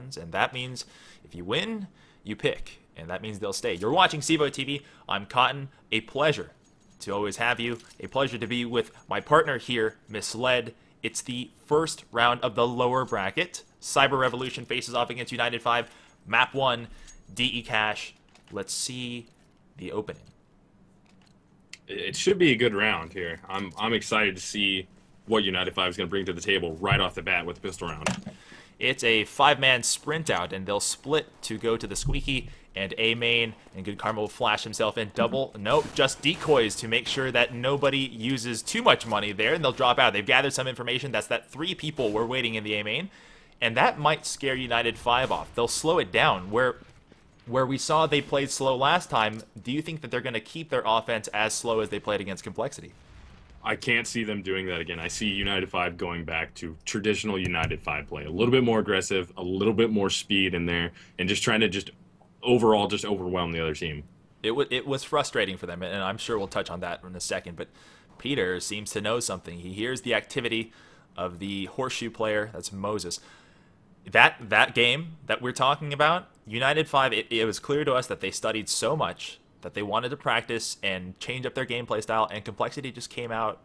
rounds, and that means if you win, you pick, and that means they'll stay. You're watching CEVO TV. I'm Cotton. A pleasure to always have you. A pleasure to be with my partner here, Misled. It's the first round of the lower bracket. CyberRevolution faces off against United5. Map 1, DE Cash. Let's see the opening. It should be a good round here. I'm excited to see what United5 is going to bring to the table right off the bat with the pistol round. It's a 5-man sprint out, and they'll split to go to the squeaky and A main, and Good Karma will flash himself in double. Nope, just decoys to make sure that nobody uses too much money there, and they'll drop out. They've gathered some information that's that 3 people were waiting in the A main, and that might scare United5 off. They'll slow it down. Where we saw they played slow last time, do you think that they're going to keep their offense as slow as they played against Complexity? I can't see them doing that again. I see United5 going back to traditional United5 play. A little bit more aggressive, a little bit more speed in there, and just trying to overall overwhelm the other team. It was frustrating for them, and I'm sure we'll touch on that in a second, but Peter seems to know something. He hears the activity of the horseshoe player, that's Moses. That game that we're talking about, United5, it was clear to us that they studied so much that they wanted to practice and change up their gameplay style, and Complexity just came out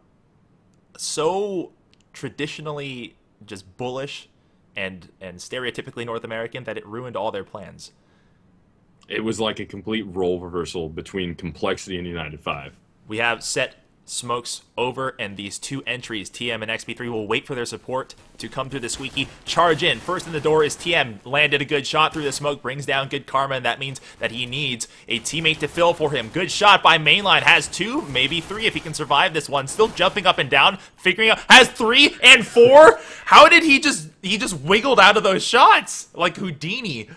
so traditionally just bullish and stereotypically North American that it ruined all their plans. It was like a complete role reversal between Complexity and United5. We have set smokes over, and these 2 entries, TM and XP3, will wait for their support to come through the squeaky. Charge in. First in the door is TM. Landed a good shot through the smoke, brings down Good Karma, and that means that he needs a teammate to fill for him. Good shot by Mainline. Has 2, maybe 3 if he can survive this one. Still jumping up and down, figuring out. Has 3 and 4? How did he just wiggled out of those shots like Houdini?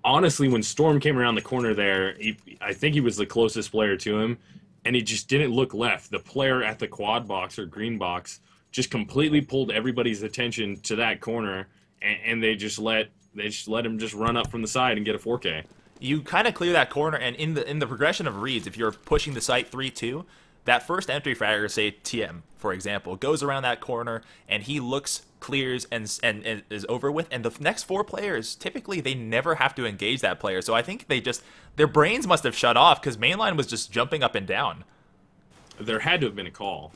Honestly, when Storm came around the corner there, I think he was the closest player to him, and he just didn't look left. The player at the quad box or green box just completely pulled everybody's attention to that corner, and they just let him just run up from the side and get a 4K. You kind of clear that corner, and in the progression of reads, if you're pushing the site 3-2, that first entry fragger, say TM, for example, goes around that corner, and he looks, clears, and is over with, and the next 4 players, typically, they never have to engage that player, so I think their brains must have shut off, because Mainline was just jumping up and down. There had to have been a call.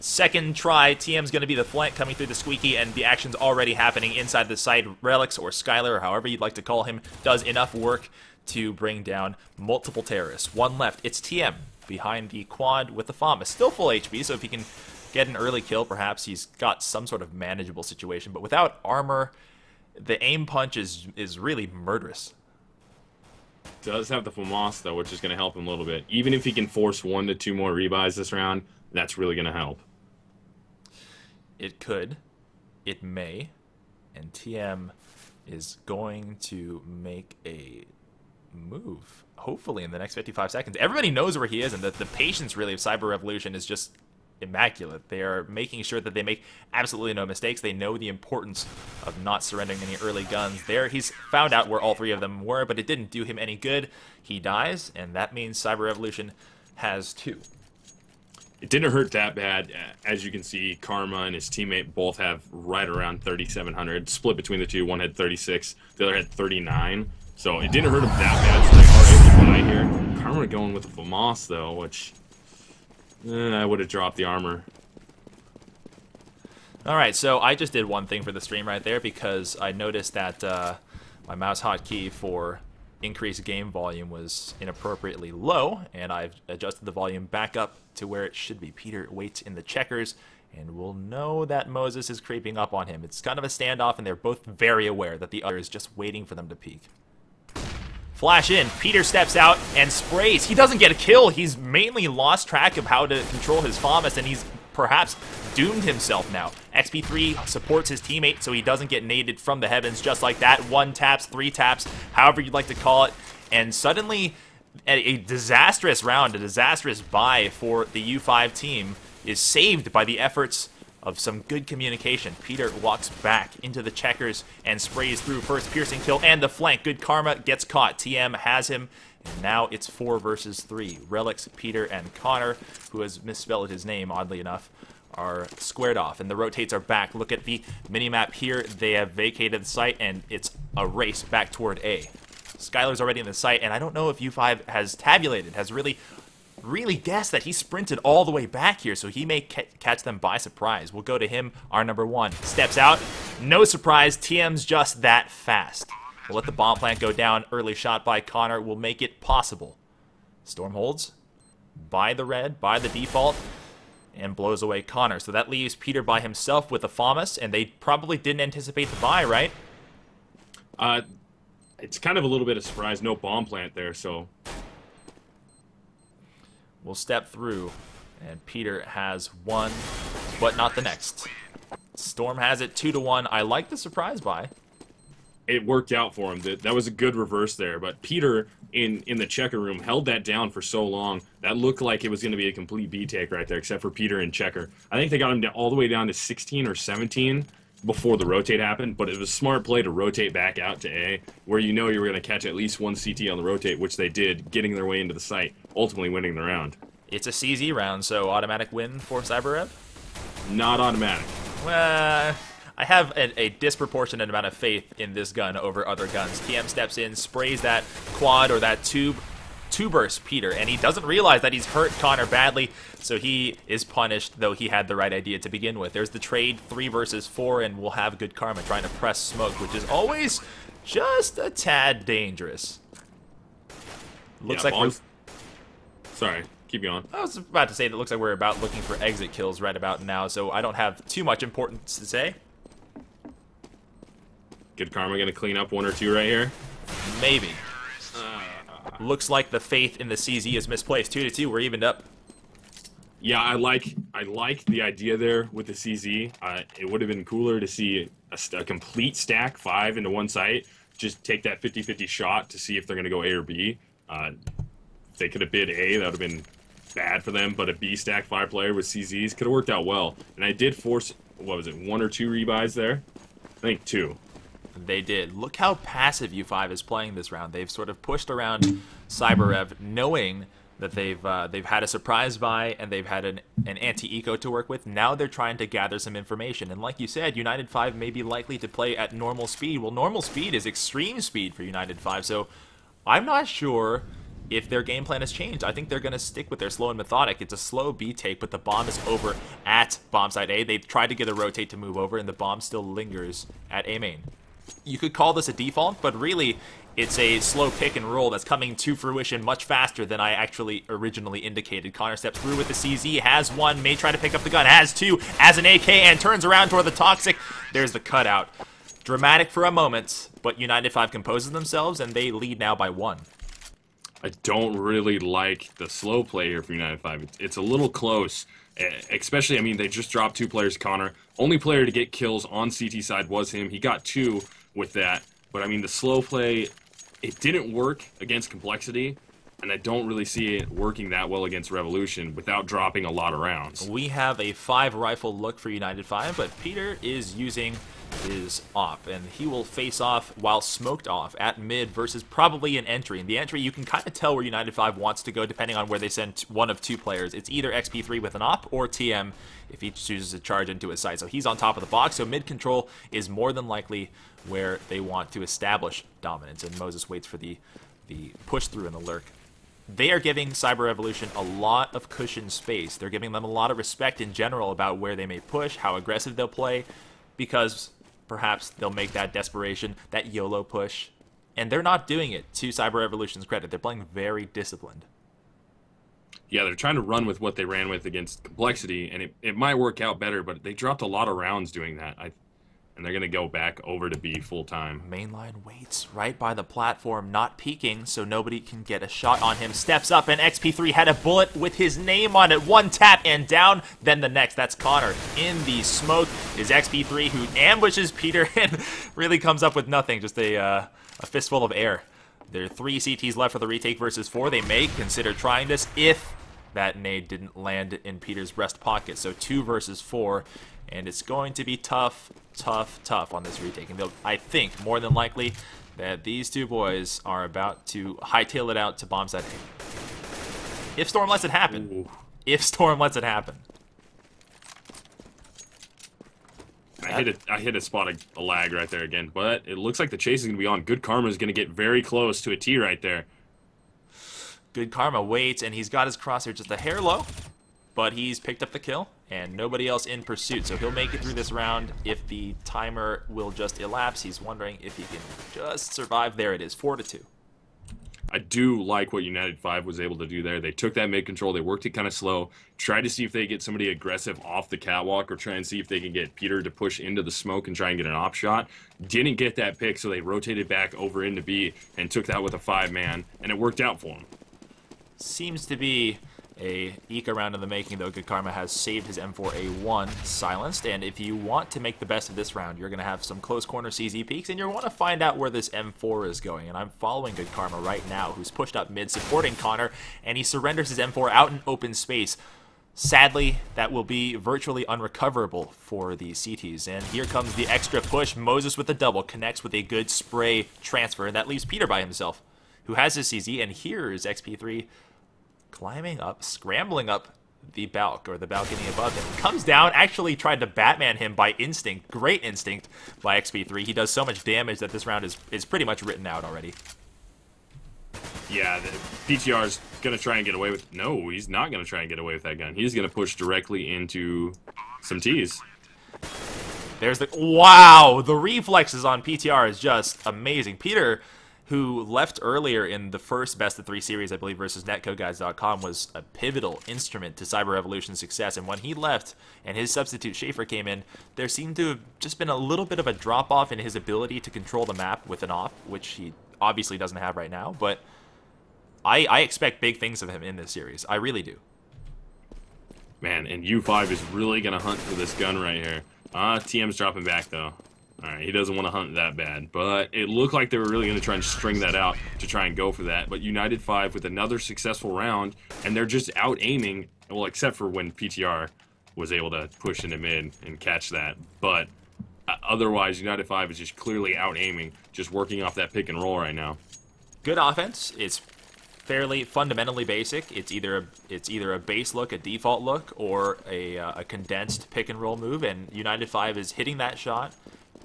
Second try, TM's going to be the flank coming through the squeaky, and the action's already happening inside the side. Relics, or Skylar, or however you'd like to call him, does enough work to bring down multiple terrorists. 1 left, it's TM behind the quad with the FAMA. Still full HP, so if he can get an early kill, perhaps he's got some sort of manageable situation. But without armor, the aim punch is really murderous. Does have the FAMAS, though, which is going to help him a little bit. Even if he can force 1 to 2 more rebuys this round, that's really going to help. It could. It may. And TM is going to make a move, hopefully in the next 55 seconds. Everybody knows where he is, and the patience really of CyberRevolution is just immaculate. They are making sure that they make absolutely no mistakes. They know the importance of not surrendering any early guns there. He's found out where all 3 of them were, but it didn't do him any good. He dies, and that means CyberRevolution has 2. It didn't hurt that bad. As you can see, Karma and his teammate both have right around 3,700. Split between the 2. One had 36, the other had 39. So it didn't hurt him that bad, so they are able to die here. Karma going with the FAMAS, though, which I would have dropped the armor. Alright, so I just did one thing for the stream right there, because I noticed that my mouse hotkey for increased game volume was inappropriately low, and I've adjusted the volume back up to where it should be. Peter waits in the checkers, and we'll know that Moses is creeping up on him. It's kind of a standoff, and they're both very aware that the other is just waiting for them to peek. Flash in. Peter steps out and sprays. He doesn't get a kill. He's mainly lost track of how to control his FAMAS, and he's perhaps doomed himself now. XP3 supports his teammate so he doesn't get naded from the heavens just like that. 1 taps, 3 taps, however you'd like to call it. And suddenly, a disastrous round, a disastrous buy for the U5 team is saved by the efforts of some good communication. Peter walks back into the checkers and sprays through first piercing kill and the flank. Good Karma gets caught. TM has him. And now it's 4 versus 3. Relics, Peter, and Connor, who has misspelled his name, oddly enough, are squared off, and the rotates are back. Look at the minimap here. They have vacated the site, and it's a race back toward A. Skylar's already in the site, and I don't know if U5 has tabulated, has really guessed that he sprinted all the way back here, so he may catch them by surprise. We'll go to him, our number 1. Steps out. No surprise, TM's just that fast. We'll let the bomb plant go down. Early shot by Connor will make it possible. Storm holds by the red, by the default, and blows away Connor. So that leaves Peter by himself with the FAMAS, and they probably didn't anticipate the buy, right? It's kind of a little bit of surprise. No bomb plant there, so... We'll step through, and Peter has one, but not the next. Storm has it 2-1. I like the surprise buy. It worked out for him. That was a good reverse there, but Peter in the checker room held that down for so long that looked like it was going to be a complete B take right there, except for Peter and checker. I think they got him all the way down to 16 or 17 before the rotate happened, but it was a smart play to rotate back out to A, where you know you were going to catch at least one CT on the rotate, which they did, getting their way into the site, ultimately winning the round. It's a CZ round, so automatic win for CyberRev? Not automatic. Well, I have a disproportionate amount of faith in this gun over other guns. TM steps in, sprays that quad or that two-burst Peter, and he doesn't realize that he's hurt Connor badly, so he is punished, though he had the right idea to begin with. There's the trade, 3 versus 4, and we'll have good karma trying to press smoke, which is always just a tad dangerous. Looks like we're... Sorry, keep going. I was about to say that it looks like we're about looking for exit kills right about now, so I don't have too much importance to say. Good karma going to clean up 1 or 2 right here? Maybe. Looks like the faith in the CZ is misplaced. 2-2, we're evened up. Yeah, I like the idea there with the CZ. It would have been cooler to see a complete stack 5 into one site. Just take that 50-50 shot to see if they're going to go A or B. If they could have bid A, that would have been bad for them. But a B stack 5 player with CZs could have worked out well. And I did force, what was it, 1 or 2 rebuys there? I think 2. They did. Look how passive U5 is playing this round. They've sort of pushed around CyberRev, knowing that they've had a surprise buy and they've had an anti-eco to work with. Now they're trying to gather some information. And like you said, United5 may be likely to play at normal speed. Well, normal speed is extreme speed for United5, so I'm not sure if their game plan has changed. I think they're going to stick with their slow and methodic. It's a slow B take, but the bomb is over at bomb site A. They've tried to get a rotate to move over, and the bomb still lingers at A main. You could call this a default, but really it's a slow pick and roll that's coming to fruition much faster than I actually originally indicated. Connor steps through with the CZ, has 1, may try to pick up the gun, has 2, has an AK, and turns around toward the Toxic. There's the cutout. Dramatic for a moment, but United5 composes themselves, and they lead now by 1. I don't really like the slow play here for United5. It's a little close, especially, I mean, they just dropped 2 players, Connor. Only player to get kills on CT side was him. He got 2 with that, but I mean, the slow play, it didn't work against Complexity, and I don't really see it working that well against Revolution without dropping a lot of rounds. We have a 5 rifle look for United5, but Peter is using his op, and he will face off while smoked off at mid versus probably an entry. In the entry, you can kind of tell where United5 wants to go depending on where they send one of 2 players. It's either XP3 with an op or TM if he chooses to charge into his site. So he's on top of the box, so mid control is more than likely where they want to establish dominance, and Moses waits for the push through and the lurk. They are giving CyberRevolution a lot of cushion space. They're giving them a lot of respect in general about where they may push, how aggressive they'll play, because perhaps they'll make that desperation, that YOLO push. And they're not doing it, to CyberRevolution's credit. They're playing very disciplined. Yeah, they're trying to run with what they ran with against Complexity, and it might work out better, but they dropped a lot of rounds doing that. And they're going to go back over to B full-time. Mainline waits right by the platform, not peeking, so nobody can get a shot on him. Steps up, and XP3 had a bullet with his name on it. 1 tap and down, then the next. That's Connor. In the smoke is XP3, who ambushes Peter and really comes up with nothing, just a fistful of air. There are 3 CTs left for the retake versus 4. They may consider trying this if that nade didn't land in Peter's breast pocket. So 2 versus 4, and it's going to be tough on this retake. And I think, more than likely, that these 2 boys are about to hightail it out to bomb site A. If Storm lets it happen. Ooh. If Storm lets it happen. I hit a spot a lag right there again, but it looks like the chase is going to be on. Good Karma is going to get very close to a T right there. Good Karma waits, and he's got his crosshair just a hair low, but he's picked up the kill, and nobody else in pursuit, so he'll make it through this round. If the timer will just elapse, he's wondering if he can just survive. There it is, 4-2. I do like what United5 was able to do there. They took that mid control, they worked it kind of slow, tried to see if they get somebody aggressive off the catwalk or try and see if they can get Peter to push into the smoke and try and get an op shot. Didn't get that pick, so they rotated back over into B and took that with a 5-man, and it worked out for them. Seems to be a Ika round in the making, though. Good Karma has saved his M4A1 silenced, and if you want to make the best of this round, you're going to have some close corner CZ peeks, and you want to find out where this M4 is going. And I'm following Good Karma right now, who's pushed up mid, supporting Connor, and he surrenders his M4 out in open space. Sadly, that will be virtually unrecoverable for the CTs. And here comes the extra push. Moses with the double connects with a good spray transfer, and that leaves Peter by himself, who has his CZ, and here is XP3 climbing up, scrambling up the balcony above him. Comes down, actually tried to Batman him by instinct. Great instinct by XP3. He does so much damage that this round is pretty much written out already. Yeah, the PTR's going to try and get away with... No, he's not going to try and get away with that gun. He's going to push directly into some Ts. There's the... Wow! The reflexes on PTR is just amazing. Peter, who left earlier in the first Best of 3 series, I believe, versus netcodeguides.com, was a pivotal instrument to CyberRevolution's success. And when he left and his substitute Schaefer came in, there seemed to have just been a little bit of a drop-off in his ability to control the map with an op, which he obviously doesn't have right now. But I expect big things of him in this series. I really do. Man, and U5 is really going to hunt for this gun right here. TM's dropping back, though. Alright, he doesn't want to hunt that bad, but it looked like they were really going to try and string that out to try and go for that. But United5 with another successful round, and they're just out-aiming, well, except for when PTR was able to push into mid and catch that. But otherwise, United5 is just clearly out-aiming, just working off that pick and roll right now. Good offense. It's fairly fundamentally basic. It's either a base look, a default look, or a condensed pick and roll move, and United5 is hitting that shot,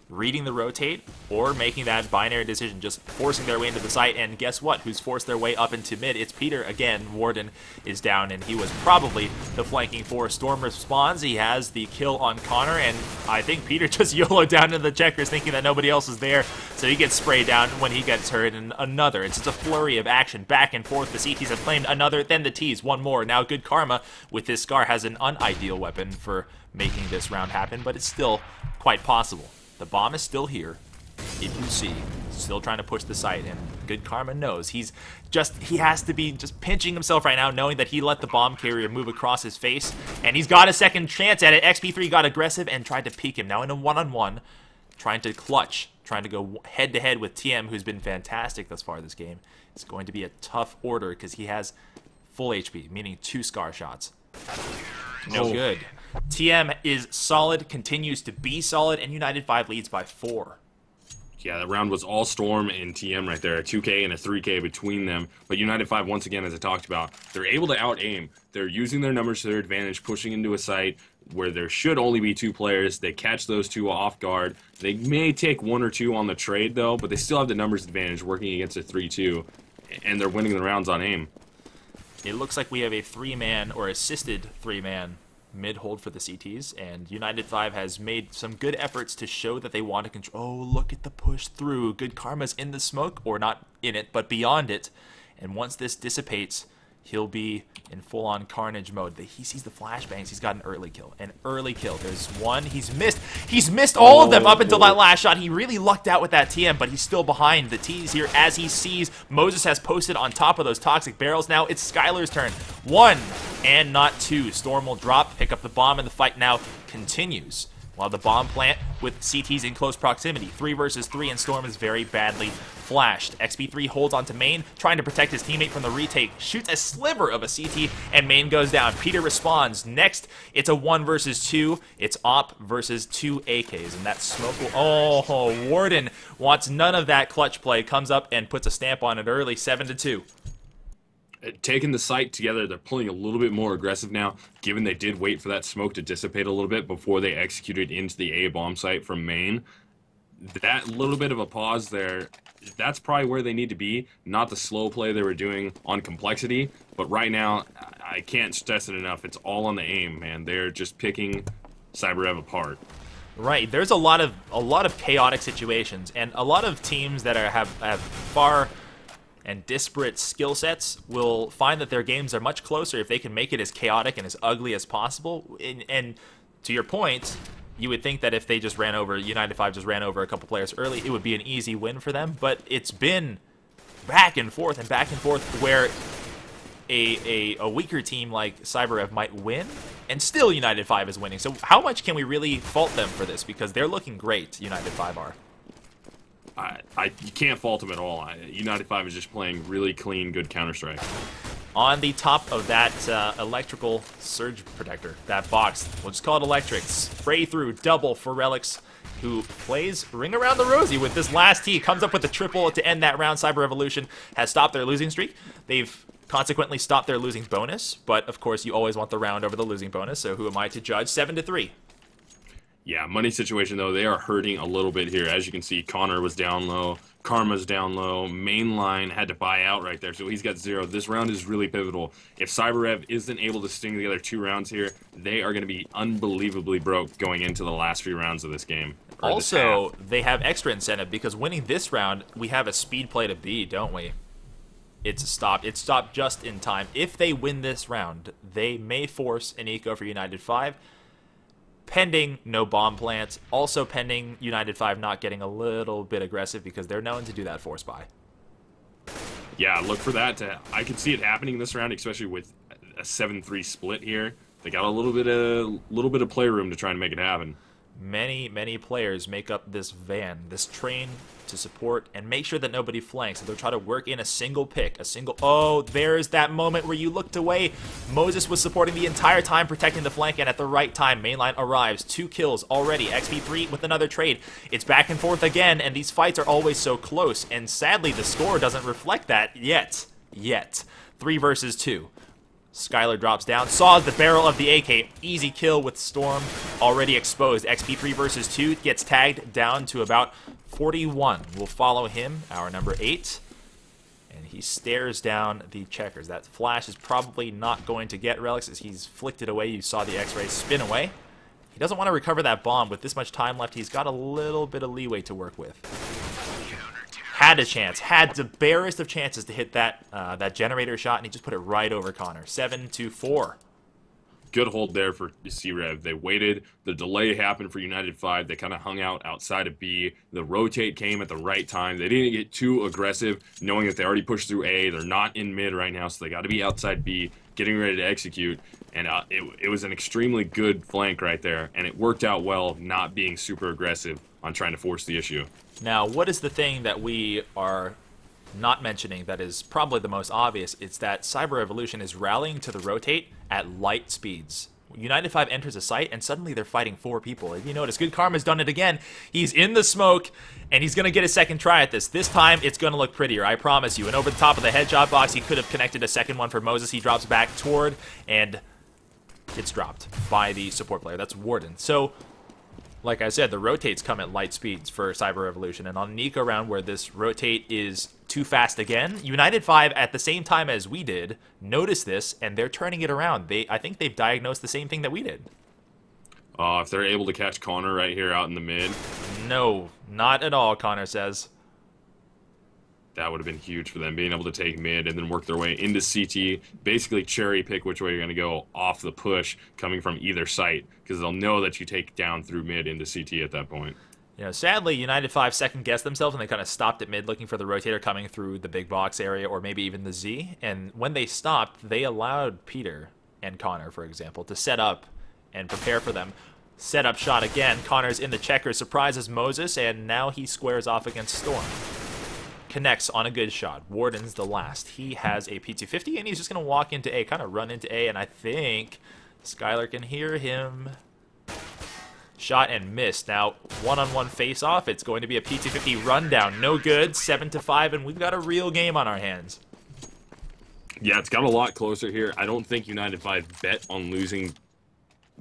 reading the rotate, or making that binary decision, just forcing their way into the site. And guess what? Who's forced their way up into mid? It's Peter again. Warden is down, and he was probably the flanking force. Storm responds. He has the kill on Connor, and I think Peter just YOLO down into the checkers, thinking that nobody else is there, so he gets sprayed down when he gets hurt. And another. It's just a flurry of action back and forth. The CTs have claimed another, then the Ts, one more. Now Good Karma, with his scar, has an unideal weapon for making this round happen, but it's still quite possible. The bomb is still here, if you see, still trying to push the site, and Good Karma knows he has to be just pinching himself right now, knowing that he let the bomb carrier move across his face, and he's got a second chance at it. XP3 got aggressive and tried to peek him. Now in a one-on-one, trying to clutch, trying to go head-to-head with TM, who's been fantastic thus far this game. It's going to be a tough order because he has full HP, meaning 2 scar shots. No good. TM is solid, continues to be solid, and United5 leads by 4. Yeah, that round was all Storm and TM right there, a 2K and a 3K between them. But United5, once again, as I talked about, they're able to out-aim. They're using their numbers to their advantage, pushing into a site where there should only be 2 players. They catch those 2 off guard. They may take 1 or 2 on the trade, though, but they still have the numbers advantage working against a 3-2, and they're winning the rounds on aim. It looks like we have a 3-man or assisted 3-man mid-hold for the CTs, and United5 has made some good efforts to show that they want to control. Oh, look at the push through. Good Karma's in the smoke, or not in it, but beyond it. And once this dissipates, he'll be in full-on carnage mode. He sees the flashbangs. He's got an early kill. An early kill. There's one. He's missed. He's missed all of them up until that last shot. He really lucked out with that TM, but he's still behind the T's here as he sees Moses has posted on top of those toxic barrels. Now it's Skylar's turn. 1 and not 2. Storm will drop, pick up the bomb, and the fight now continues. While the bomb plant with CTs in close proximity. 3 versus 3, and Storm is very badly flashed. XP3 holds onto Main, trying to protect his teammate from the retake. Shoots a sliver of a CT, and Main goes down. Peter responds. Next, it's a 1 versus 2. It's Op versus 2 AKs, and that smoke will... Oh, Warden wants none of that clutch play. Comes up and puts a stamp on it early, 7-2. taking the site together. They're pulling a little bit more aggressive now, given they did wait for that smoke to dissipate a little bit before they executed into the A bomb site from main. That little bit of a pause there, that's probably where they need to be, not the slow play they were doing on complexity. But right now, I can't stress it enough. It's all on the aim, man. They're just picking CyberRev apart. Right, there's a lot of chaotic situations, and a lot of teams that have far and disparate skill sets will find that their games are much closer if they can make it as chaotic and as ugly as possible. And to your point, you would think that if they just ran over, United5 just ran over a couple players early, it would be an easy win for them. But it's been back and forth where a weaker team like CyberRev might win, and still United5 is winning. So how much can we really fault them for this? Because they're looking great, United5 are. You can't fault them at all. United5 is just playing really clean, good Counter-Strike. On the top of that electrical surge protector, that box, we'll just call it electric, spray through double for Relics, who plays Ring Around the Rosie with this last T, comes up with a triple to end that round. CyberRevolution has stopped their losing streak. They've consequently stopped their losing bonus, but of course you always want the round over the losing bonus, so who am I to judge? 7-3. Yeah, money situation, though, they are hurting a little bit here. As you can see, Connor was down low. Karma's down low. Mainline had to buy out right there, so he's got 0. This round is really pivotal. If CyberRev isn't able to string together 2 rounds here, they are going to be unbelievably broke going into the last few rounds of this game. Also, they have extra incentive, because winning this round, we have a speed play to B, don't we? It's stopped. It's stopped just in time. If they win this round, they may force an eco for United5, pending no bomb plants, also pending United5 not getting a little bit aggressive, because they're known to do that force buy. Yeah, look for that. I can see it happening this round, especially with a 7-3 split here. They got a little bit of playroom to try and make it happen. Many players make up this van, this train to support and make sure that nobody flanks. So they'll try to work in a single pick, oh, there's that moment where you looked away. Moses was supporting the entire time, protecting the flank, and at the right time, mainline arrives. 2 kills already. XP3 with another trade. It's back and forth again, and these fights are always so close, and sadly the score doesn't reflect that yet. 3 versus 2. Skylar drops down, saws the barrel of the AK, easy kill with Storm already exposed. XP3 versus 2 gets tagged down to about 41. We'll follow him, our number 8, and he stares down the checkers. That flash is probably not going to get Relics as he's flicked it away. You saw the X-ray spin away. He doesn't want to recover that bomb. With this much time left, he's got a little bit of leeway to work with. Had a chance, had the barest of chances to hit that that generator shot, and he just put it right over Connor. 7-4. Good hold there for CRev. They waited. The delay happened for United5. They kind of hung out outside of B. The rotate came at the right time. They didn't get too aggressive, knowing that they already pushed through A. They're not in mid right now, so they got to be outside B, getting ready to execute. And it was an extremely good flank right there, and it worked out well, not being super aggressive on trying to force the issue. Now, what is the thing that we are not mentioning that is probably the most obvious? It's that CyberRevolution is rallying to the rotate at light speeds. United5 enters a site, and suddenly they're fighting 4 people. If you notice, Good Karma's done it again. He's in the smoke, and he's going to get a second try at this. This time, it's going to look prettier, I promise you. And over the top of the headshot box, he could have connected a second one for Moses. He drops back toward, and gets dropped by the support player. That's Warden. So, like I said, the rotates come at light speeds for CyberRevolution, and on an eco round where this rotate is too fast again, United5, at the same time as we did, noticed this, and they're turning it around. I think they've diagnosed the same thing that we did. If they're able to catch Connor right here out in the mid. No, not at all, Connor says. That would have been huge for them, being able to take mid and then work their way into CT, basically cherry pick which way you're going to go off the push coming from either site, because they'll know that you take down through mid into CT at that point. You know, sadly, United5 second-guessed themselves, and they kind of stopped at mid looking for the rotator coming through the big box area or maybe even the Z, and when they stopped, they allowed Peter and Connor, for example, to set up and prepare for them. Set up shot again. Connor's in the checker, surprises Moses, and now he squares off against Storm. Connects on a good shot. Warden's the last. He has a P250, and he's just going to walk into A, kind of run into A, and I think Skylar can hear him. Shot and missed. Now, one-on-one face-off. It's going to be a P250 rundown. No good. 7-5, and we've got a real game on our hands. Yeah, it's got a lot closer here. I don't think United5 bet on losing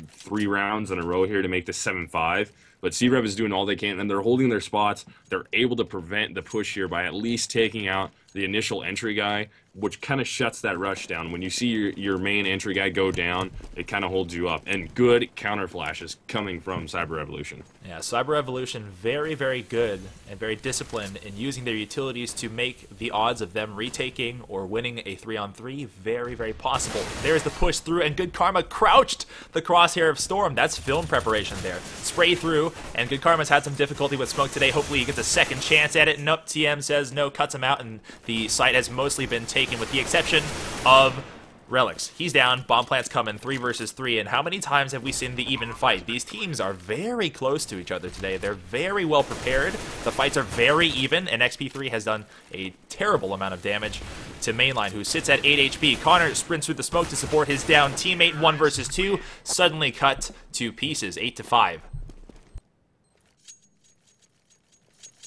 3 rounds in a row here to make this 7-5. But CRev is doing all they can, and they're holding their spots. They're able to prevent the push here by at least taking out the initial entry guy, which kind of shuts that rush down. When you see your main entry guy go down, it kind of holds you up. And good counter flashes coming from CyberRevolution. Yeah, CyberRevolution very, very good and very disciplined in using their utilities to make the odds of them retaking or winning a 3-on-3 very, very possible. There's the push through, and Good Karma crouched the crosshair of Storm. That's film preparation there. Spray through, and Good Karma's had some difficulty with smoke today. Hopefully he gets a second chance at it. Nope, TM says no, cuts him out, and the site has mostly been taken with the exception of Relics. He's down, bomb plant's coming, 3 versus 3, and how many times have we seen the even fight? These teams are very close to each other today. They're very well prepared. The fights are very even, and XP3 has done a terrible amount of damage to Mainline, who sits at 8 HP. Connor sprints through the smoke to support his down teammate. 1 versus 2, suddenly cut to pieces, 8-5.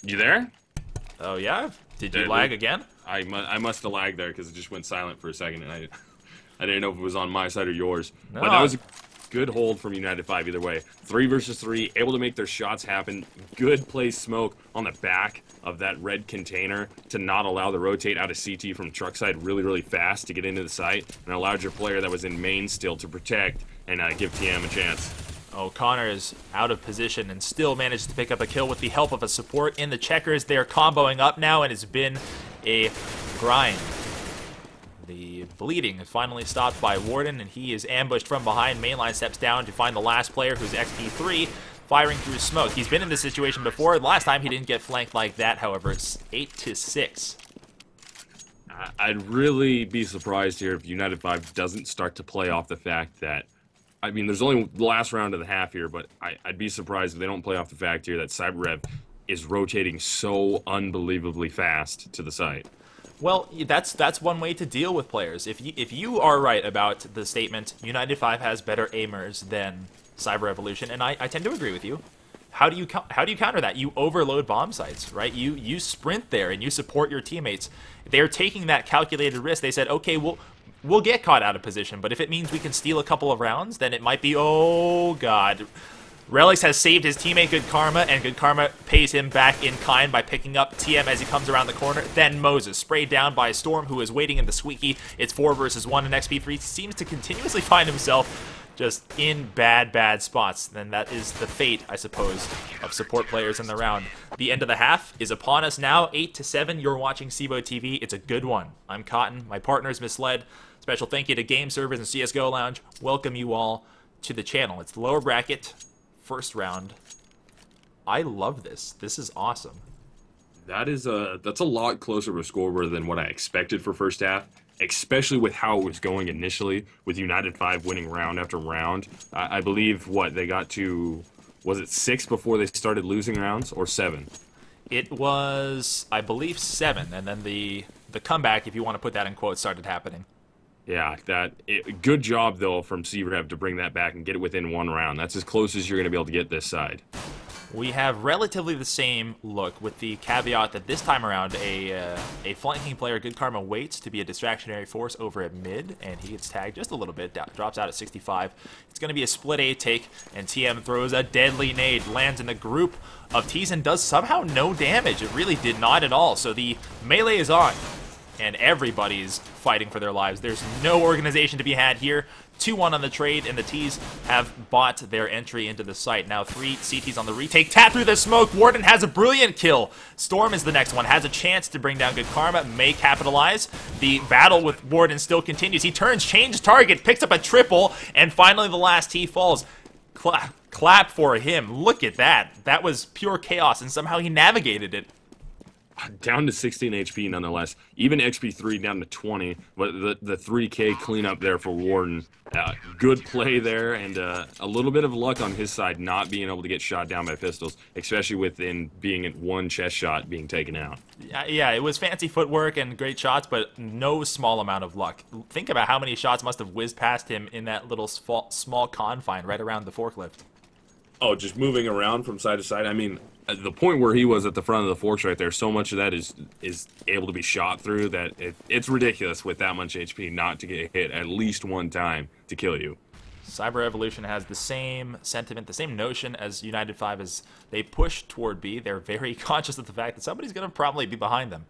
You there? Oh yeah? Did you lag again? I must have lagged there because it just went silent for a second, and I didn't know if it was on my side or yours. No. But that was a good hold from United5 either way. 3 versus 3, able to make their shots happen. Good play smoke on the back of that red container to not allow the rotate out of CT from truck side really, really fast to get into the site, and allowed your player that was in main still to protect and give TM a chance. Oh, Connor is out of position and still managed to pick up a kill with the help of a support in the checkers. They're comboing up now, and it's been a grind. The bleeding is finally stopped by Warden, and he is ambushed from behind. Mainline steps down to find the last player, who's XP3, firing through smoke. He's been in this situation before. Last time he didn't get flanked like that, however. It's 8-6. I'd really be surprised here if United5 doesn't start to play off the fact that, I mean, there's only the last round of the half here, but I'd be surprised if they don't play off the fact here that CyberRev is rotating so unbelievably fast to the site. Well, that's one way to deal with players. If you are right about the statement, United5 has better aimers than CyberRevolution, and I tend to agree with you. How do you counter that? You overload bomb sites, right? You sprint there and you support your teammates. They're taking that calculated risk. They said, okay, we'll get caught out of position, but if it means we can steal a couple of rounds, then it might be, oh god. Relics has saved his teammate Good Karma, and Good Karma pays him back in kind by picking up TM as he comes around the corner. Then Moses, sprayed down by Storm, who is waiting in the squeaky. It's 4 versus 1, and XP3 seems to continuously find himself just in bad spots. And that is the fate, I suppose, of support players in the round. The end of the half is upon us now, 8-7. You're watching CEVO TV. It's a good one. I'm Cotton. My partner is Misled. Special thank you to Game Servers and CSGO Lounge. Welcome you all to the channel. It's the lower bracket. First round. I love this. This is awesome. That's a lot closer of a scoreboard than what I expected for first half, especially with how it was going initially, with United5 winning round after round. I believe, they got to, was it 6 before they started losing rounds, or 7? It was, I believe, 7, and then the comeback, if you want to put that in quotes, started happening. Yeah, good job, though, from CRev to bring that back and get it within 1 round. That's as close as you're going to be able to get this side. We have relatively the same look, with the caveat that this time around, a flanking player, Good Karma, waits to be a distractionary force over at mid, and he gets tagged just a little bit, drops out at 65. It's going to be a split A take, and TM throws a deadly nade, lands in the group of T's, and does somehow no damage. It really did not at all, so the melee is on. And everybody's fighting for their lives. There's no organization to be had here. 2-1 on the trade, and the T's have bought their entry into the site. Now 3 CTs on the retake. Tap through the smoke. Warden has a brilliant kill. Storm is the next one. Has a chance to bring down Good Karma. May capitalize. The battle with Warden still continues. He turns, changes target, picks up a triple, and finally the last T falls. Clap for him. Look at that. That was pure chaos, and somehow he navigated it. Down to 16 HP nonetheless. Even XP3 down to 20, but the 3K cleanup there for Warden. Good play there, and a little bit of luck on his side not being able to get shot down by pistols, especially within being at 1 chest shot being taken out. Yeah, it was fancy footwork and great shots, but no small amount of luck. Think about how many shots must have whizzed past him in that little small confine right around the forklift. Oh, just moving around from side to side. I mean, the point where he was at the front of the forks right there, so much of that is able to be shot through that it's ridiculous with that much HP not to get hit at least one time to kill you. CyberRevolution has the same sentiment, the same notion as United5 as they push toward B. They're very conscious of the fact that somebody's going to probably be behind them.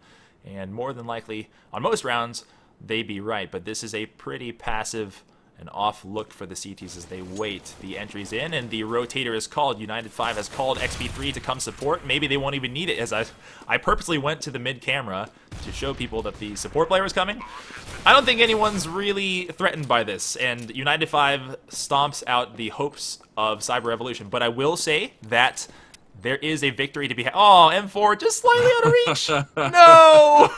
And more than likely, on most rounds, they'd be right. But this is a pretty passive and off look for the CTs as they wait. The entry's in, and the rotator is called. United5 has called XP3 to come support. Maybe they won't even need it, as I purposely went to the mid camera to show people that the support player is coming. I don't think anyone's really threatened by this, and United5 stomps out the hopes of CyberRevolution. But I will say that there is a victory to be had. Oh, M4 just slightly out of reach. No!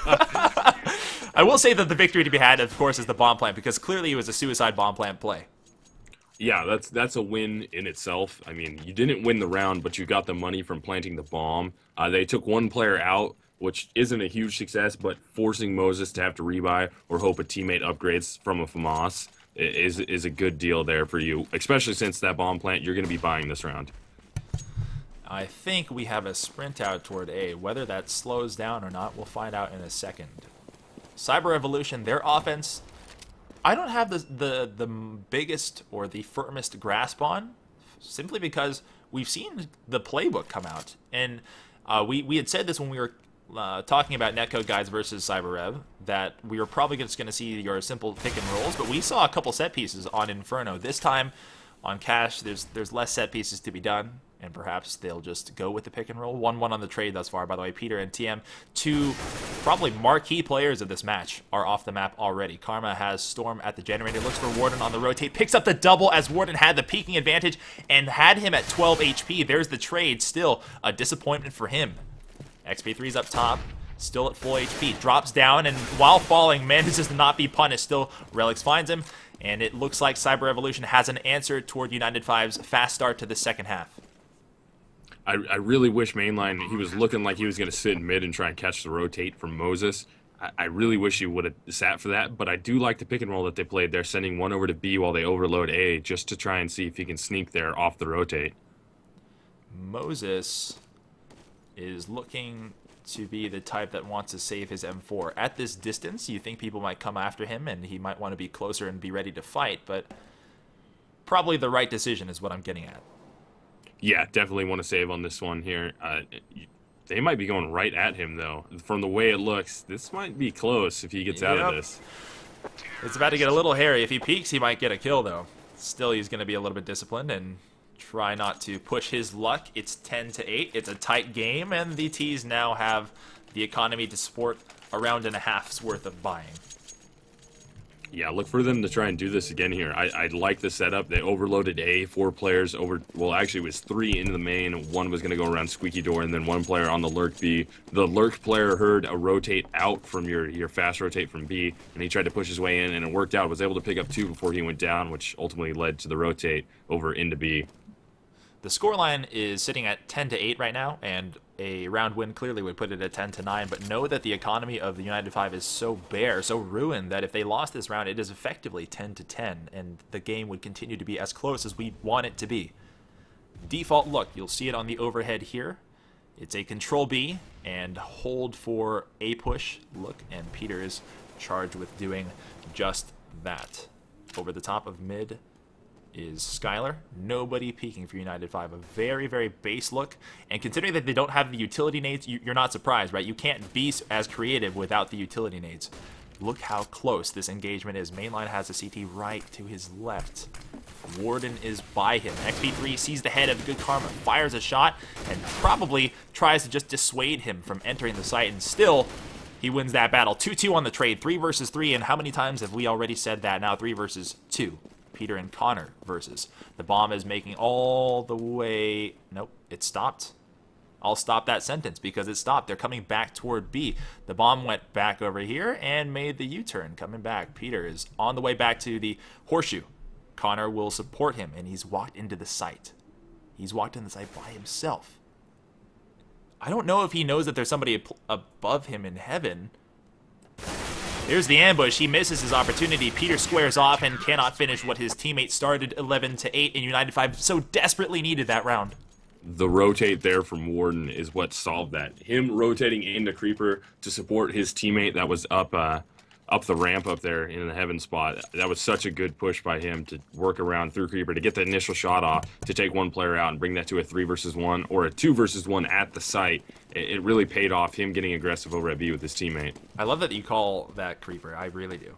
I will say that the victory to be had, of course, is the bomb plant, because clearly it was a suicide bomb plant play. Yeah, that's a win in itself. I mean, you didn't win the round, but you got the money from planting the bomb. They took one player out, which isn't a huge success, but forcing Moses to have to rebuy or hope a teammate upgrades from a FAMAS is a good deal there for you, especially since that bomb plant you're going to be buying this round. I think we have a sprint out toward A. Whether that slows down or not, we'll find out in a second. CyberRevolution, their offense, I don't have the biggest or the firmest grasp on, simply because we've seen the playbook come out. And we had said this when we were talking about netcode guides versus CyberRev, that we were probably just going to see your simple pick and rolls, but we saw a couple set pieces on Inferno. This time on Cash, there's less set pieces to be done, and perhaps they'll just go with the pick and roll. 1-1 on the trade thus far, by the way. Peter and TM, two probably marquee players of this match, are off the map already. Karma has Storm at the generator, looks for Warden on the rotate, picks up the double as Warden had the peeking advantage and had him at 12 HP. There's the trade, still a disappointment for him. XP3's up top, still at full HP, drops down, and while falling, manages to not be punished. Still, Relics finds him, and it looks like CyberRevolution has an answer toward United5's fast start to the second half. I really wish mainline, he was looking like he was going to sit in mid and try and catch the rotate from Moses. I really wish he would have sat for that, but I do like the pick and roll that they played. They're sending one over to B while they overload A just to try and see if he can sneak there off the rotate. Moses is looking to be the type that wants to save his M4. At this distance, you think people might come after him and he might want to be closer and be ready to fight, but probably the right decision is what I'm getting at. Yeah, definitely want to save on this one here. They might be going right at him, though. From the way it looks, this might be close if he gets out of this. It's about to get a little hairy. If he peeks, he might get a kill, though. Still, he's going to be a little bit disciplined and try not to push his luck. It's 10-8. It's a tight game, and the T's now have the economy to support a round and a half's worth of buying. Yeah, look for them to try and do this again here. I like the setup. They overloaded A, 4 players over, well, actually it was 3 into the main. One was going to go around Squeaky Door, and then 1 player on the Lurk B. The Lurk player heard a rotate out from your fast rotate from B, and he tried to push his way in, and it worked out. Was able to pick up 2 before he went down, which ultimately led to the rotate over into B. The scoreline is sitting at 10-8 right now, and a round win clearly would put it at 10-9, but know that the economy of the United5 is so bare, so ruined, that if they lost this round, it is effectively 10-10, and the game would continue to be as close as we want it to be. Default look, you'll see it on the overhead here. It's a control B and hold for A push look, and Peter is charged with doing just that. Over the top of mid is Skylar. Nobody peeking for United5. A very, very base look. And considering that they don't have the utility nades, you're not surprised, right? You can't be as creative without the utility nades. Look how close this engagement is. Mainline has a CT right to his left. Warden is by him. XP3 sees the head of Good Karma, fires a shot, and probably tries to just dissuade him from entering the site. And still, he wins that battle. 2-2 on the trade. 3 versus 3. And how many times have we already said that? Now 3 versus 2. Peter and Connor versus. The bomb is making all the way... Nope, it stopped. I'll stop that sentence because it stopped. They're coming back toward B. The bomb went back over here and made the U-turn, coming back. Peter is on the way back to the horseshoe. Connor will support him, and he's walked into the site. He's walked in the site by himself. I don't know if he knows that there's somebody above him in heaven. There's the ambush. He misses his opportunity. Peter squares off and cannot finish what his teammate started. 11-8, and United5 so desperately needed that round. the rotate there from Warden is what solved that. Him rotating into Creeper to support his teammate that was up the ramp up there in the heaven spot. That was such a good push by him to work around through Creeper to get the initial shot off, to take one player out and bring that to a 3 versus 1 or a 2 versus 1 at the site. It really paid off, him getting aggressive over at B with his teammate. I love that you call that Creeper. I really do.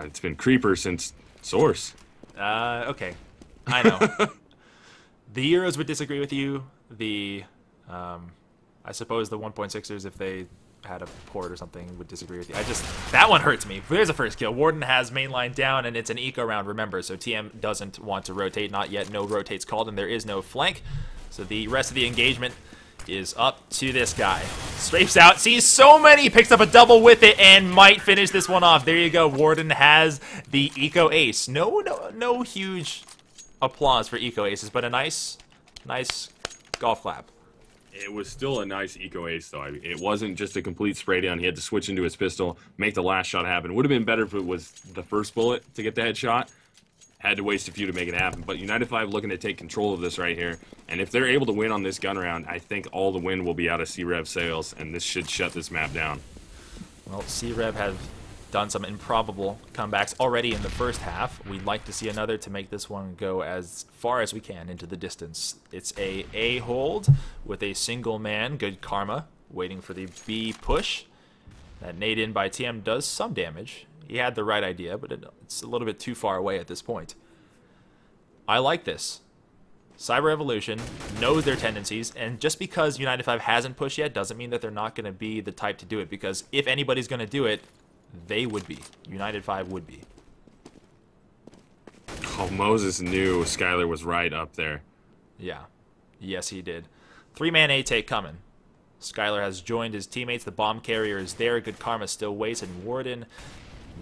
It's been Creeper since Source. Okay. I know. The Euros would disagree with you. The, I suppose the 1.6ers, if they had a port or something, would disagree with you. That one hurts me. There's a first kill. Warden has mainline down, and it's an eco round, remember, so TM doesn't want to rotate. Not yet. No rotates called, and there is no flank. So the rest of the engagement is up to this guy. Strafes out, sees so many, picks up a double with it, and might finish this one off. There you go. Warden has the eco ace. No huge applause for eco aces, but a nice golf clap. It was still a nice eco ace, though. I mean, it wasn't just a complete spray down. He had to switch into his pistol, make the last shot happen. Would have been better if it was the first bullet to get the headshot. Had to waste a few to make it happen. But United5 looking to take control of this right here. And if they're able to win on this gun round, I think all the win will be out of CREV sails, and this should shut this map down. Well, CREV have done some improbable comebacks already in the first half. We'd like to see another to make this one go as far as we can into the distance. It's a hold with a single man, good karma, waiting for the B push. That nade in by TM does some damage. He had the right idea, but it's a little bit too far away at this point. I like this. CyberRevolution knows their tendencies, and just because United5 hasn't pushed yet doesn't mean that they're not going to be the type to do it, because if anybody's going to do it, they would be. United5 would be. Oh, Moses knew Skylar was right up there. Yeah. Yes, he did. 3-man A take coming. Skylar has joined his teammates. The bomb carrier is there. Good karma still waits, and Warden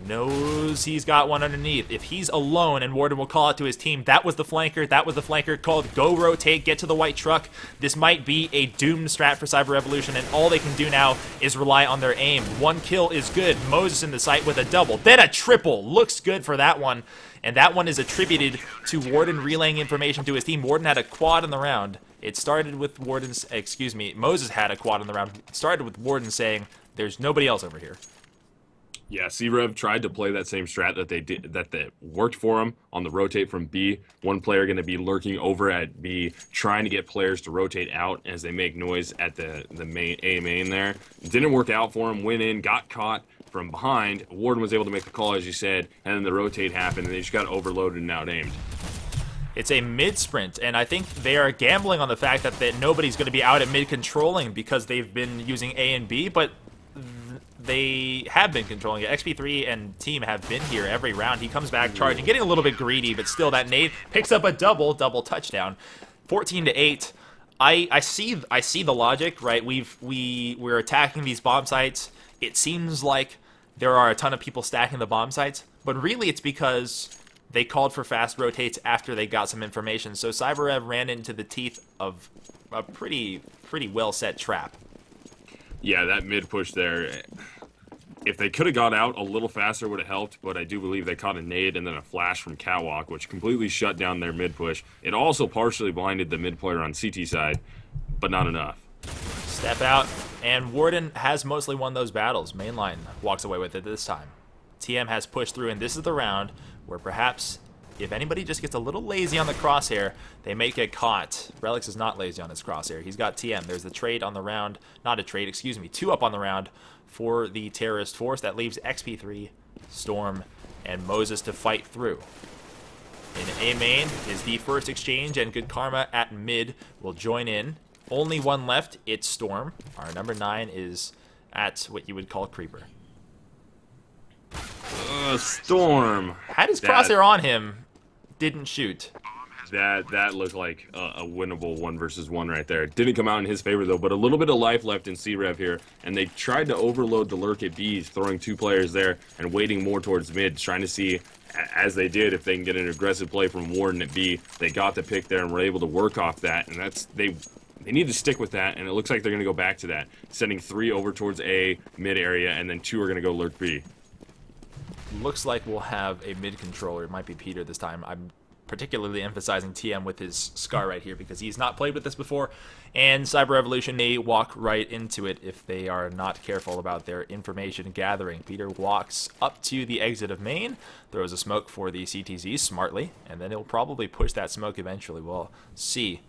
knows he's got one underneath. If he's alone, and Warden will call out to his team, that was the flanker. That was the flanker called go rotate, get to the white truck. This might be a doomed strat for CyberRevolution, and all they can do now is rely on their aim. One kill is good. Moses in the site with a double, then a triple. Looks good for that one, and that one is attributed to Warden relaying information to his team. Warden had a quad in the round. It started with Warden's, Moses had a quad in the round. It started with Warden saying, there's nobody else over here. Yeah, CREV tried to play that same strat that worked for him on the rotate from B. One player going to be lurking over at B, trying to get players to rotate out as they make noise at the main there. It didn't work out for him. Went in, got caught from behind. Warden was able to make the call, as you said, and then the rotate happened, and they just got overloaded and out-aimed. It's a mid-sprint, and I think they are gambling on the fact that nobody's going to be out at mid-controlling because they've been using A and B, but they have been controlling it. XP3 and team have been here every round. He comes back charging, getting a little bit greedy, but still that nade picks up a double touchdown. 14-8. I see the logic, right? We're attacking these bomb sites. It seems like there are a ton of people stacking the bomb sites, but really it's because they called for fast rotates after they got some information. So CyberRev ran into the teeth of a pretty well set trap. Yeah, that mid push there. If they could have got out a little faster, would have helped, but I do believe they caught a nade and then a flash from Catwalk, which completely shut down their mid push. It also partially blinded the mid player on CT side, but not enough. Step out, and Warden has mostly won those battles. Mainline walks away with it this time. TM has pushed through, and this is the round where perhaps if anybody just gets a little lazy on the crosshair, they may get caught. Relix is not lazy on his crosshair. He's got TM. There's the trade on the round. Not a trade, excuse me. 2 up on the round for the terrorist force. That leaves XP3, Storm, and Moses to fight through. In A main is the first exchange, and good karma at mid will join in. Only one left. It's Storm. Our number 9 is at what you would call Creeper. Storm. Had his crosshair on him. Didn't shoot. That looked like a winnable 1 versus 1 right there. It didn't come out in his favor, though, but a little bit of life left in CREV here, and they tried to overload the lurk at B's, throwing 2 players there and waiting more towards mid, trying to see, as they did, if they can get an aggressive play from Warden at B. They got the pick there and were able to work off that, and they need to stick with that, and it looks like they're going to go back to that, sending 3 over towards A, mid area, and then 2 are going to go lurk B. Looks like we'll have a mid-controller. It might be Peter this time. I'm particularly emphasizing TM with his Scar right here because he's not played with this before, and CyberRevolution may walk right into it if they are not careful about their information gathering. Peter walks up to the exit of main, throws a smoke for the CTZ smartly, and then he'll probably push that smoke eventually. We'll see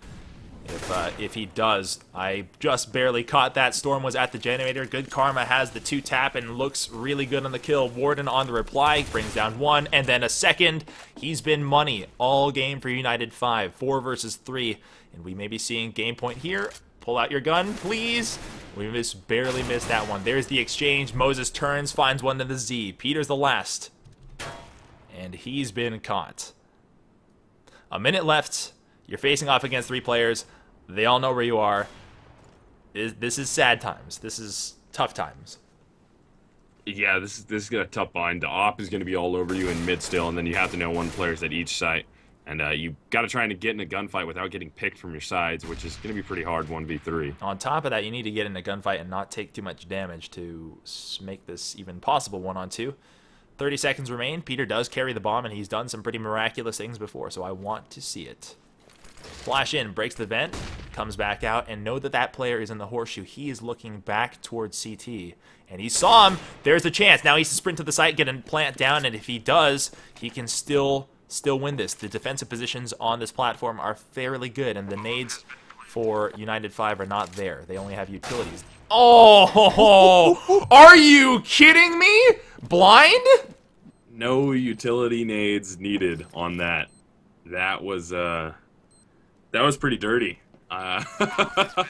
if he does. I just barely caught that. Storm was at the generator. Good Karma has the 2-tap and looks really good on the kill. Warden on the reply, brings down 1, and then a second. He's been money all game for United5. 4 versus 3, and we may be seeing game point here. Pull out your gun, please. We just barely missed that one. There's the exchange. Moses turns, finds one to the Z. Peter's the last, and he's been caught. A minute left. You're facing off against 3 players. They all know where you are. This is sad times. This is tough times. Yeah, this is a tough bind. The op is going to be all over you in mid still, and then you have to know one player's at each site. And you got to try and get in a gunfight without getting picked from your sides, which is going to be pretty hard 1v3. On top of that, you need to get in a gunfight and not take too much damage to make this even possible 1-on-2. 30 seconds remain. Peter does carry the bomb, and he's done some pretty miraculous things before, so I want to see it. Flash in, breaks the vent, comes back out, and know that that player is in the horseshoe. He is looking back towards CT, and he saw him. There's a chance. Now he has to sprint to the site, get a plant down, and if he does, he can still win this. The defensive positions on this platform are fairly good, and the nades for United5 are not there. They only have utilities. Oh, are you kidding me? Blind? No utility nades needed on that. That was pretty dirty. That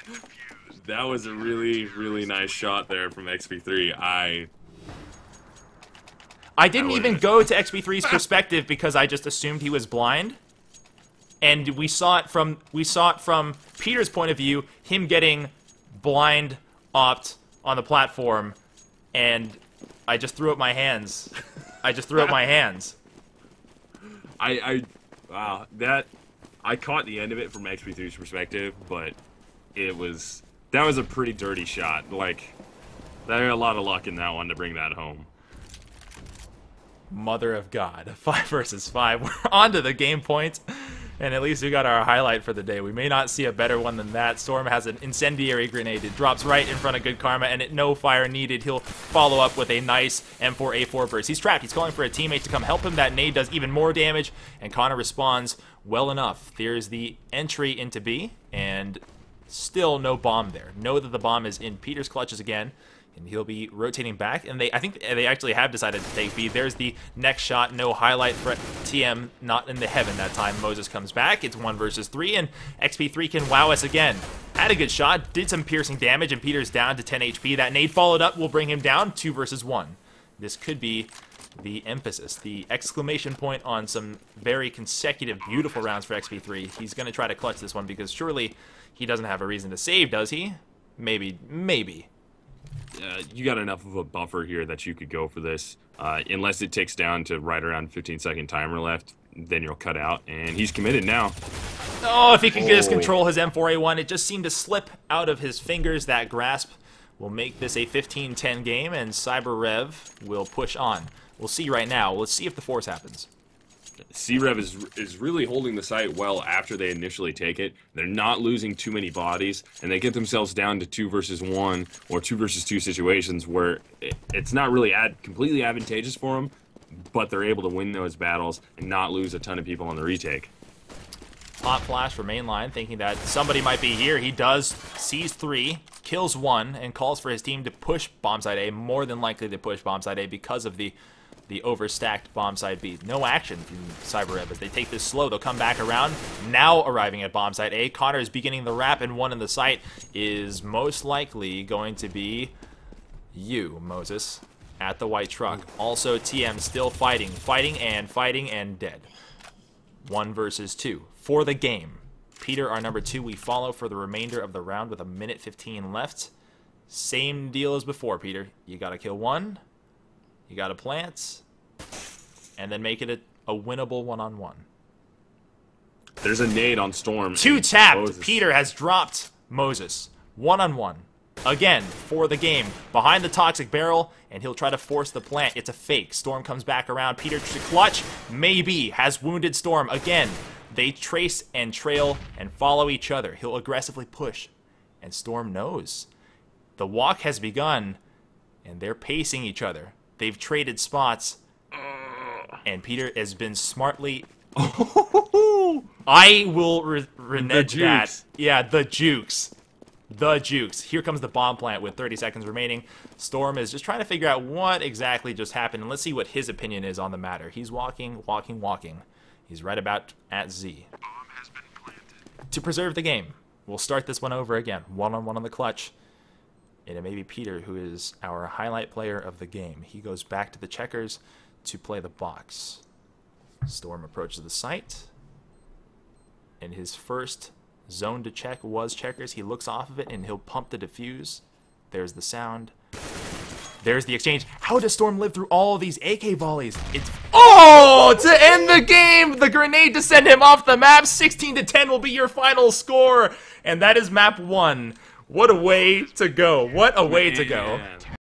was a really, really nice shot there from XP3. I didn't even go to XP3's perspective because I just assumed he was blind. And we saw it from Peter's point of view, him getting blind opt on the platform, and I just threw up my hands. I just threw up my hands. Wow, I caught the end of it from XP3's perspective, but that was a pretty dirty shot. Like, there are a lot of luck in that one to bring that home. Mother of God, 5 versus 5. We're on to the game point, and at least we got our highlight for the day. We may not see a better one than that. Storm has an incendiary grenade. It drops right in front of Good Karma, and no fire needed. He'll follow up with a nice M4A4 burst. He's trapped. He's calling for a teammate to come help him. That nade does even more damage, and Connor responds well enough. There's the entry into B, and still no bomb there. Know that the bomb is in Peter's clutches again, and he'll be rotating back, and I think they actually have decided to take B. There's the next shot. No highlight for TM, not in the heaven that time. Moses comes back. It's 1 versus 3, and XP3 can wow us again. Had a good shot, did some piercing damage, and Peter's down to 10 HP. That nade followed up will bring him down. 2 versus 1. This could be the emphasis, the exclamation point on some very consecutive, beautiful rounds for XP3. He's going to try to clutch this one because surely he doesn't have a reason to save, does he? Maybe. You got enough of a buffer here that you could go for this. Unless it takes down to right around 15-second timer left, then you'll cut out. And he's committed now. Oh, if he could just control his M4A1. It just seemed to slip out of his fingers. That grasp will make this a 15-10 game, and CyberRev will push on. We'll see right now. Let's see if the force happens. CRev is really holding the site well after they initially take it. They're not losing too many bodies, and they get themselves down to 2 versus 1 or 2 versus 2 situations where it's not really completely advantageous for them, but they're able to win those battles and not lose a ton of people on the retake. Hot flash for mainline, thinking that somebody might be here. He does, sees 3, kills 1, and calls for his team to push bombsite A. More than likely to push bombsite A because of the overstacked bombsite B. No action from CyberRev as they take this slow. They'll come back around. Now arriving at bombsite A. Connor is beginning the wrap, and 1 in the site is most likely going to be you, Moses, at the white truck. Also, TM still fighting and dead. 1 versus 2 for the game. Peter, our number 2, we follow for the remainder of the round with 1:15 left. Same deal as before, Peter. You gotta kill 1. You got to plant, and then make it a winnable 1-on-1. There's a nade on Storm. 2 tapped. Peter has dropped Moses. 1-on-1. again for the game. Behind the toxic barrel, and he'll try to force the plant. It's a fake. Storm comes back around. Peter to clutch. Maybe. Has wounded Storm. Again, they trace and trail and follow each other. He'll aggressively push. And Storm knows. The walk has begun, and they're pacing each other. They've traded spots, and Peter has been smartly... I will renege that. Yeah, the jukes. The jukes. Here comes the bomb plant with 30 seconds remaining. Storm is just trying to figure out what exactly just happened, and let's see what his opinion is on the matter. He's walking. He's right about at Z. Bomb has been planted. To preserve the game, we'll start this one over again. One-on-one on the clutch. And it may be Peter who is our highlight player of the game. He goes back to the checkers to play the box. Storm approaches the site. And his first zone to check was checkers. He looks off of it and he'll pump the defuse. There's the sound. There's the exchange. How does Storm live through all of these AK volleys? It's... Oh! To end the game! The grenade to send him off the map. 16-10 will be your final score. And that is map 1. What a way to go. What a way to go.